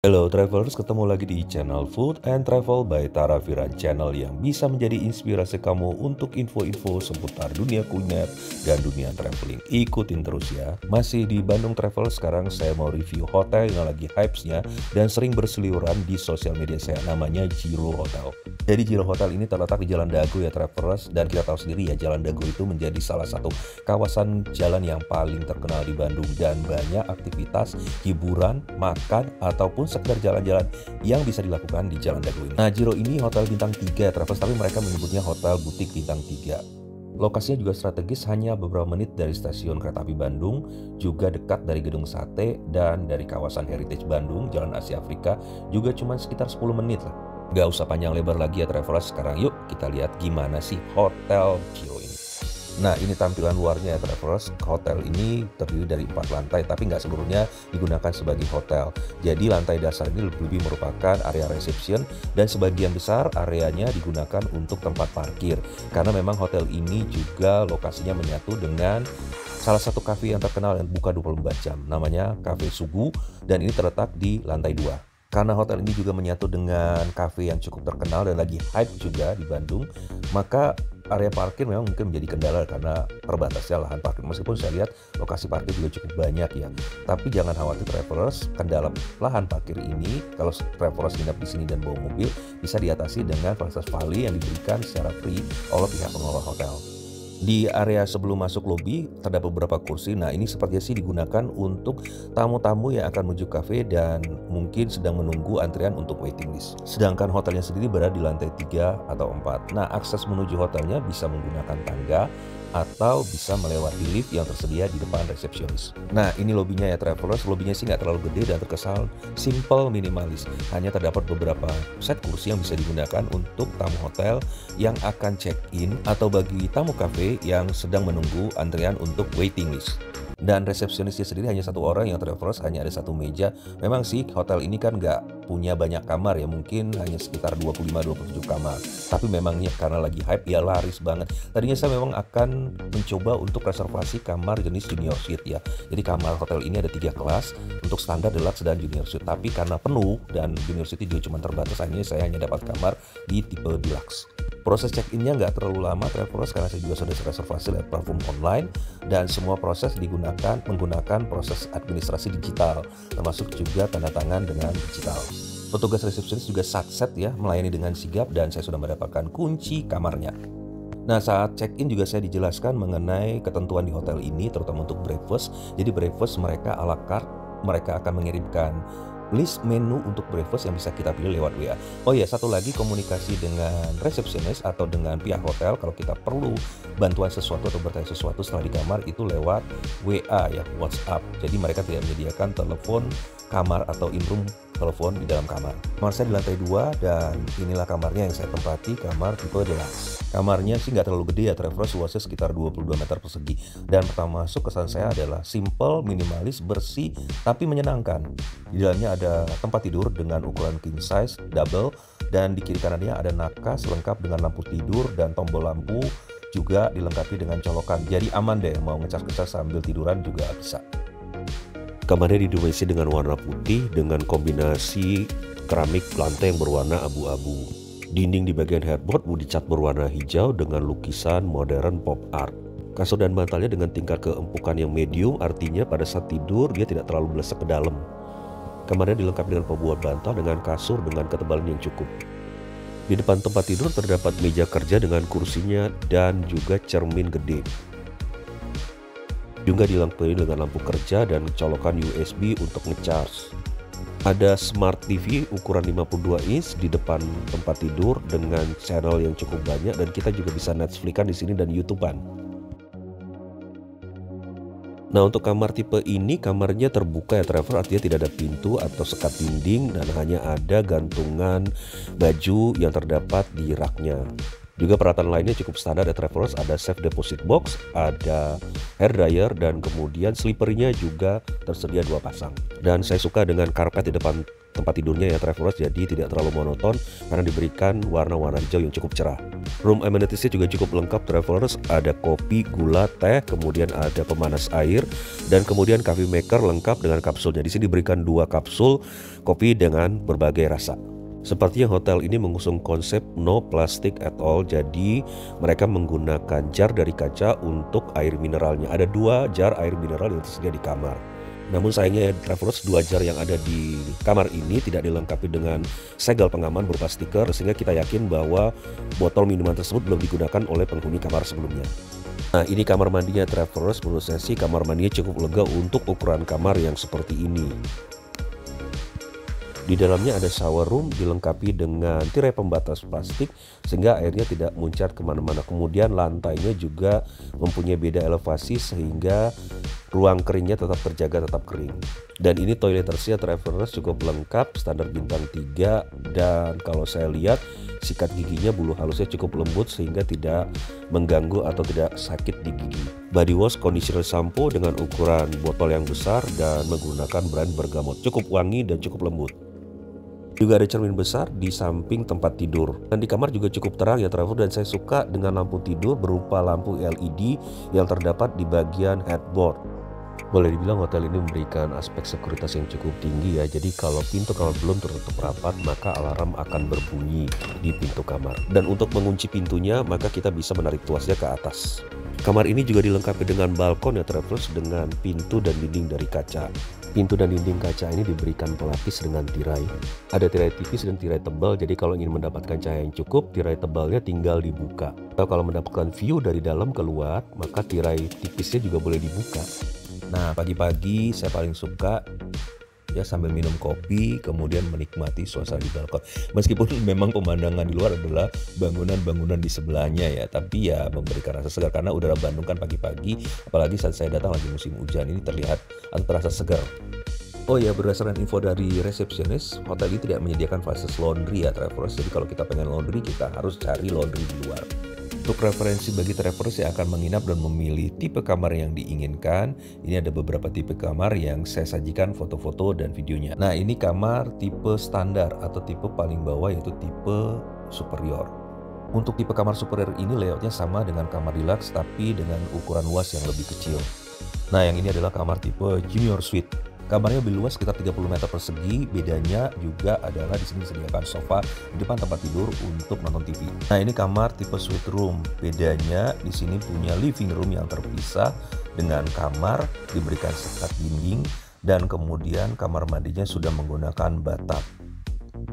Halo travelers, ketemu lagi di channel Food and Travel by Tara Firan, channel yang bisa menjadi inspirasi kamu untuk info-info seputar dunia kuliner dan dunia traveling. Ikutin terus ya. Masih di Bandung Travel, sekarang saya mau review hotel yang lagi hypes-nya dan sering berseliweran di sosial media saya, namanya Jiro Hotel. Jadi Jiro Hotel ini terletak di Jalan Dago ya travelers, dan kita tahu sendiri ya Jalan Dago itu menjadi salah satu kawasan jalan yang paling terkenal di Bandung dan banyak aktivitas hiburan, makan, ataupun sekedar jalan-jalan yang bisa dilakukan di Jalan Dago ini. Nah, Jiro ini hotel bintang 3 travelers, tapi mereka menyebutnya hotel butik bintang 3. Lokasinya juga strategis, hanya beberapa menit dari stasiun kereta api Bandung, juga dekat dari Gedung Sate dan dari kawasan Heritage Bandung, Jalan Asia Afrika, juga cuma sekitar 10 menit lah. Gak usah panjang lebar lagi ya travelers, sekarang yuk kita lihat gimana sih Hotel Jiro ini. Nah, ini tampilan luarnya ya travelers. Hotel ini terdiri dari 4 lantai, tapi nggak seluruhnya digunakan sebagai hotel. Jadi lantai dasar ini lebih merupakan area reception dan sebagian besar areanya digunakan untuk tempat parkir. Karena memang hotel ini juga lokasinya menyatu dengan salah satu kafe yang terkenal yang buka 24 jam. Namanya Cafe Sugu dan ini terletak di lantai 2. Karena hotel ini juga menyatu dengan kafe yang cukup terkenal dan lagi hype juga di Bandung, maka area parkir memang mungkin menjadi kendala karena terbatasnya lahan parkir. Meskipun saya lihat lokasi parkir juga cukup banyak ya. Tapi jangan khawatir travelers, kendala lahan parkir ini kalau travelers nginap di sini dan bawa mobil bisa diatasi dengan fasilitas valet yang diberikan secara free oleh pihak pengelola hotel. Di area sebelum masuk lobi terdapat beberapa kursi. Nah, ini sepertinya sih digunakan untuk tamu-tamu yang akan menuju kafe dan mungkin sedang menunggu antrian untuk waiting list. Sedangkan hotelnya sendiri berada di lantai 3 atau 4. Nah, akses menuju hotelnya bisa menggunakan tangga atau bisa melewati lift yang tersedia di depan resepsionis. Nah, ini lobinya ya travelers. Lobinya sih nggak terlalu gede dan terkesan simple minimalis. Hanya terdapat beberapa set kursi yang bisa digunakan untuk tamu hotel yang akan check-in atau bagi tamu kafe yang sedang menunggu antrian untuk waiting list. Dan resepsionisnya sendiri hanya satu orang yang travelers, hanya ada satu meja. Memang sih hotel ini kan nggak punya banyak kamar ya, mungkin hanya sekitar 25-27 kamar. Tapi memangnya karena lagi hype ya laris banget. Tadinya saya memang akan mencoba untuk reservasi kamar jenis junior suite ya. Jadi kamar hotel ini ada 3 kelas untuk standar, deluxe, dan junior suite. Tapi karena penuh dan junior suite juga cuma terbatas, akhirnya saya hanya dapat kamar di tipe deluxe. Proses check-innya nggak terlalu lama travelers karena saya juga sudah reservasi lewat platform online dan semua proses menggunakan proses administrasi digital, termasuk juga tanda tangan dengan digital. Petugas resepsionis juga satset ya, melayani dengan sigap dan saya sudah mendapatkan kunci kamarnya. Nah, saat check-in juga saya dijelaskan mengenai ketentuan di hotel ini, terutama untuk breakfast. Jadi breakfast mereka a la carte, mereka akan mengirimkan list menu untuk breakfast yang bisa kita pilih lewat WA. Oh ya, satu lagi, komunikasi dengan resepsionis atau dengan pihak hotel kalau kita perlu bantuan sesuatu atau bertanya sesuatu setelah di kamar itu lewat WA ya, WhatsApp. Jadi mereka tidak menyediakan telepon kamar atau in-room telepon di dalam kamar. Kamar saya di lantai 2 dan inilah kamarnya yang saya tempati, kamar tipe deluxe. Kamarnya sih nggak terlalu gede ya travelers, luasnya sekitar 22 meter persegi. Dan pertama masuk kesan saya adalah simple, minimalis, bersih, tapi menyenangkan. Di dalamnya ada tempat tidur dengan ukuran king size, double, dan di kiri kanannya ada nakas lengkap dengan lampu tidur dan tombol lampu juga dilengkapi dengan colokan. Jadi aman deh, mau ngecas-ngecas sambil tiduran juga bisa. Kamarnya didominasi dengan warna putih dengan kombinasi keramik lantai yang berwarna abu-abu. Dinding di bagian headboard dicat berwarna hijau dengan lukisan modern pop art. Kasur dan bantalnya dengan tingkat keempukan yang medium, artinya pada saat tidur dia tidak terlalu melesak ke dalam. Kamarnya dilengkapi dengan pembuat bantal dengan kasur dengan ketebalan yang cukup. Di depan tempat tidur terdapat meja kerja dengan kursinya dan juga cermin gede. Juga dilengkapi dengan lampu kerja dan colokan USB untuk ngecharge. Ada Smart TV ukuran 52 inch di depan tempat tidur dengan channel yang cukup banyak dan kita juga bisa Netflix-an di sini dan YouTube-an. Nah, untuk kamar tipe ini kamarnya terbuka ya traveler, artinya tidak ada pintu atau sekat dinding dan hanya ada gantungan baju yang terdapat di raknya. Juga peralatan lainnya cukup standar ya travelers, ada safe deposit box, ada hair dryer, dan kemudian slippernya juga tersedia 2 pasang. Dan saya suka dengan karpet di depan tempat tidurnya ya travelers, jadi tidak terlalu monoton karena diberikan warna-warna hijau yang cukup cerah. Room amenities-nya juga cukup lengkap travelers, ada kopi, gula, teh, kemudian ada pemanas air, dan kemudian coffee maker lengkap dengan kapsulnya. Di sini diberikan 2 kapsul kopi dengan berbagai rasa. Sepertinya hotel ini mengusung konsep no plastic at all, jadi mereka menggunakan jar dari kaca untuk air mineralnya. Ada 2 jar air mineral yang tersedia di kamar. Namun sayangnya ya travelers, 2 jar yang ada di kamar ini tidak dilengkapi dengan segel pengaman berupa stiker, sehingga kita yakin bahwa botol minuman tersebut belum digunakan oleh penghuni kamar sebelumnya. Nah, ini kamar mandinya travelers, menurut saya sih kamar mandinya cukup lega untuk ukuran kamar yang seperti ini. Di dalamnya ada shower room dilengkapi dengan tirai pembatas plastik sehingga airnya tidak muncar kemana-mana. Kemudian lantainya juga mempunyai beda elevasi sehingga ruang keringnya tetap terjaga, tetap kering. Dan ini toiletnya travelers cukup lengkap, standar bintang 3, dan kalau saya lihat sikat giginya, bulu halusnya cukup lembut sehingga tidak mengganggu atau tidak sakit di gigi. Body wash, conditioner, shampoo dengan ukuran botol yang besar dan menggunakan brand bergamot, cukup wangi dan cukup lembut. Juga ada cermin besar di samping tempat tidur. Dan di kamar juga cukup terang ya traveler, dan saya suka dengan lampu tidur berupa lampu LED yang terdapat di bagian headboard. Boleh dibilang hotel ini memberikan aspek sekuritas yang cukup tinggi ya. Jadi kalau pintu kamar belum tertutup rapat, maka alarm akan berbunyi di pintu kamar. Dan untuk mengunci pintunya, maka kita bisa menarik tuasnya ke atas. Kamar ini juga dilengkapi dengan balkon ya travelers, dengan pintu dan dinding dari kaca. Pintu dan dinding kaca ini diberikan pelapis dengan tirai. Ada tirai tipis dan tirai tebal, jadi kalau ingin mendapatkan cahaya yang cukup, tirai tebalnya tinggal dibuka. Atau kalau mendapatkan view dari dalam keluar, maka tirai tipisnya juga boleh dibuka. Nah, pagi-pagi saya paling suka ya sambil minum kopi, kemudian menikmati suasana di balkon. Meskipun memang pemandangan di luar adalah bangunan-bangunan di sebelahnya ya, tapi ya memberikan rasa segar karena udara Bandung kan pagi-pagi, apalagi saat saya datang lagi musim hujan, ini terlihat atau terasa segar. Oh ya, berdasarkan info dari resepsionis, hotel ini tidak menyediakan fasilitas laundry ya travelers. Jadi kalau kita pengen laundry, kita harus cari laundry di luar. Untuk referensi bagi travelers yang akan menginap dan memilih tipe kamar yang diinginkan, ini ada beberapa tipe kamar yang saya sajikan foto-foto dan videonya. Nah, ini kamar tipe standar atau tipe paling bawah, yaitu tipe superior. Untuk tipe kamar superior ini layoutnya sama dengan kamar deluxe tapi dengan ukuran luas yang lebih kecil. Nah, yang ini adalah kamar tipe junior suite. Kamarnya lebih luas, sekitar 30 meter persegi. Bedanya juga adalah di sini disediakan sofa di depan tempat tidur untuk nonton TV. Nah, ini kamar tipe suite room. Bedanya di sini punya living room yang terpisah dengan kamar, diberikan sekat dinding, dan kemudian kamar mandinya sudah menggunakan bathtub.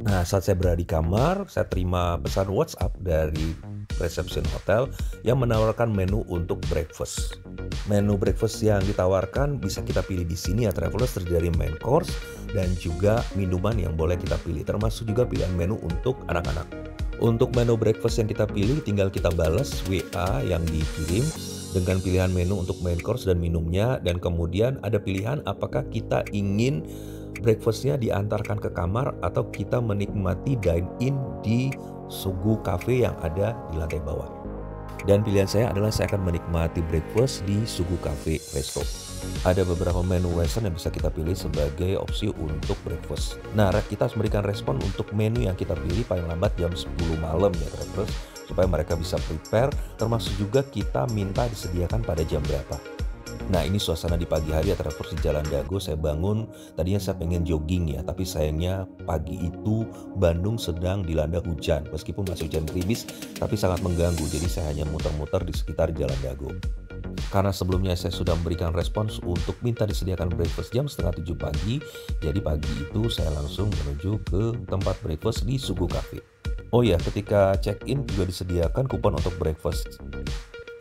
Nah, saat saya berada di kamar, saya terima pesan WhatsApp dari resepsi hotel yang menawarkan menu untuk breakfast. Menu breakfast yang ditawarkan bisa kita pilih di sini ya travelers, terdiri dari main course dan juga minuman yang boleh kita pilih, termasuk juga pilihan menu untuk anak-anak. Untuk menu breakfast yang kita pilih, tinggal kita balas WA yang dikirim dengan pilihan menu untuk main course dan minumnya, dan kemudian ada pilihan apakah kita ingin breakfastnya diantarkan ke kamar atau kita menikmati dine-in di Sugu Cafe yang ada di lantai bawah. Dan pilihan saya adalah saya akan menikmati breakfast di Sugu Cafe Resto. Ada beberapa menu western yang bisa kita pilih sebagai opsi untuk breakfast. Nah, kita harus memberikan respon untuk menu yang kita pilih paling lambat jam 10 malam ya travelers, supaya mereka bisa prepare, termasuk juga kita minta disediakan pada jam berapa. Nah, ini suasana di pagi hari ya travelers di Jalan Dago. Saya bangun, tadinya saya pengen jogging ya, tapi sayangnya pagi itu Bandung sedang dilanda hujan. Meskipun masih hujan gerimis, tapi sangat mengganggu, jadi saya hanya muter-muter di sekitar Jalan Dago. Karena sebelumnya saya sudah memberikan respons untuk minta disediakan breakfast jam setengah 7 pagi, jadi pagi itu saya langsung menuju ke tempat breakfast di Sugu Cafe. Oh ya, ketika check-in juga disediakan kupon untuk breakfast.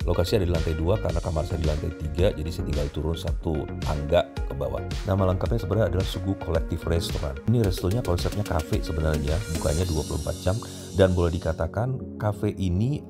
Lokasi ada di lantai 2 karena kamar saya di lantai 3, jadi saya tinggal turun 1 tangga ke bawah. Nama lengkapnya sebenarnya adalah Sugu Collective Restaurant. Ini restonya konsepnya cafe sebenarnya, bukanya 24 jam, dan boleh dikatakan cafe ini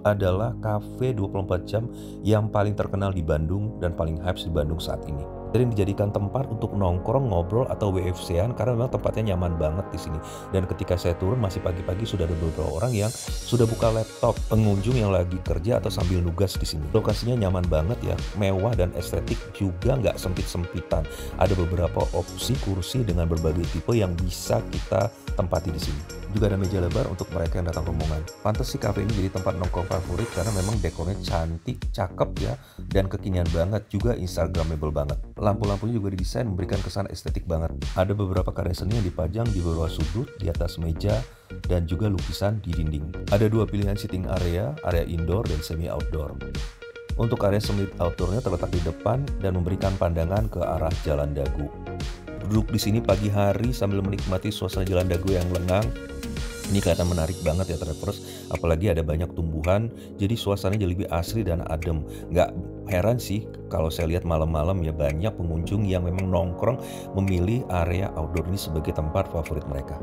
adalah cafe 24 jam yang paling terkenal di Bandung dan paling hype di Bandung saat ini. sering dijadikan tempat untuk nongkrong, ngobrol, atau WFC-an karena memang tempatnya nyaman banget di sini. Dan ketika saya turun masih pagi-pagi sudah ada beberapa orang yang sudah buka laptop, pengunjung yang lagi kerja atau sambil nugas di sini. Lokasinya nyaman banget ya, mewah dan estetik juga nggak sempit-sempitan. Ada beberapa opsi kursi dengan berbagai tipe yang bisa kita tempati di sini. Juga ada meja lebar untuk mereka yang datang rombongan. Pantes sih kafe ini jadi tempat nongkrong favorit karena memang dekornya cantik, cakep ya, dan kekinian banget, juga instagramable banget. Lampu-lampunya juga didesain memberikan kesan estetik banget. Ada beberapa karya seni yang dipajang di beberapa sudut, di atas meja, dan juga lukisan di dinding. Ada dua pilihan sitting area indoor dan semi outdoor. Untuk area semi outdoornya terletak di depan dan memberikan pandangan ke arah Jalan Dagu. Duduk di sini pagi hari sambil menikmati suasana Jalan Dagu yang lengang, ini kelihatan menarik banget ya travelers, apalagi ada banyak tumbuhan, jadi suasananya jadi lebih asri dan adem. Nggak heran sih kalau saya lihat malam-malam ya banyak pengunjung yang memang nongkrong memilih area outdoor ini sebagai tempat favorit mereka.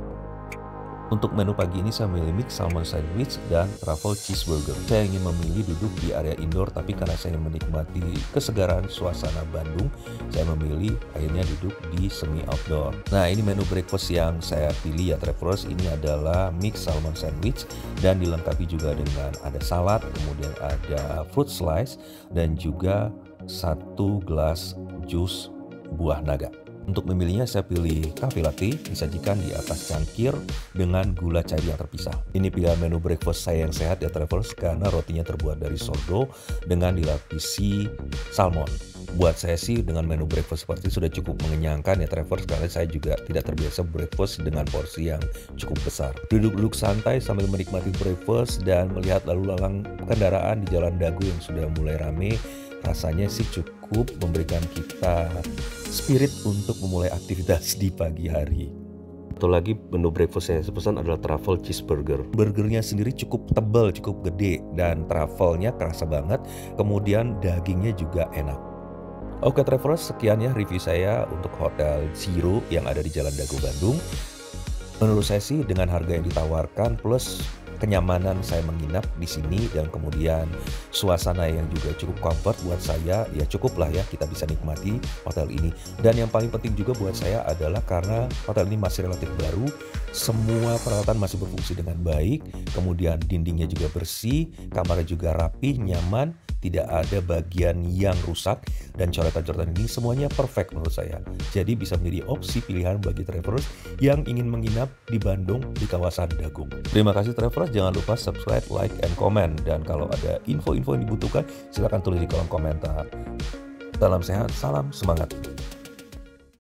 Untuk menu pagi ini saya memilih mix salmon sandwich dan truffle cheeseburger. Saya ingin memilih duduk di area indoor, tapi karena saya ingin menikmati kesegaran suasana Bandung, saya memilih akhirnya duduk di semi outdoor. Nah, ini menu breakfast yang saya pilih ya travelers. Ini adalah mix salmon sandwich dan dilengkapi juga dengan ada salad, kemudian ada fruit slice dan juga 1 gelas jus buah naga. Untuk memilihnya saya pilih cafe latte disajikan di atas cangkir dengan gula cair yang terpisah. Ini pilihan menu breakfast saya yang sehat ya travelers, karena rotinya terbuat dari sourdough dengan dilapisi salmon. Buat saya sih dengan menu breakfast seperti itu sudah cukup mengenyangkan ya travelers, karena saya juga tidak terbiasa breakfast dengan porsi yang cukup besar. Duduk-duduk santai sambil menikmati breakfast dan melihat lalu lalang kendaraan di Jalan Dagu yang sudah mulai rame, rasanya sih cukup memberikan kita spirit untuk memulai aktivitas di pagi hari. Satu lagi menu breakfast saya pesan adalah truffle cheeseburger. Burgernya sendiri cukup tebal, cukup gede, dan truffle-nya kerasa banget. Kemudian dagingnya juga enak. Oke travelers, sekian ya review saya untuk Hotel Zero yang ada di Jalan Dagu Bandung. Menurut saya sih dengan harga yang ditawarkan plus kenyamanan saya menginap di sini dan kemudian suasana yang juga cukup comfort buat saya, ya cukup lah ya kita bisa nikmati hotel ini. Dan yang paling penting juga buat saya adalah karena hotel ini masih relatif baru, semua peralatan masih berfungsi dengan baik, kemudian dindingnya juga bersih, kamarnya juga rapi, nyaman, tidak ada bagian yang rusak, dan coretan-coretan ini semuanya perfect menurut saya. Jadi bisa menjadi opsi pilihan bagi travelers yang ingin menginap di Bandung di kawasan Dagung. Terima kasih travelers, jangan lupa subscribe, like, and comment. Dan kalau ada info-info yang dibutuhkan, silahkan tulis di kolom komentar. Salam sehat, salam semangat.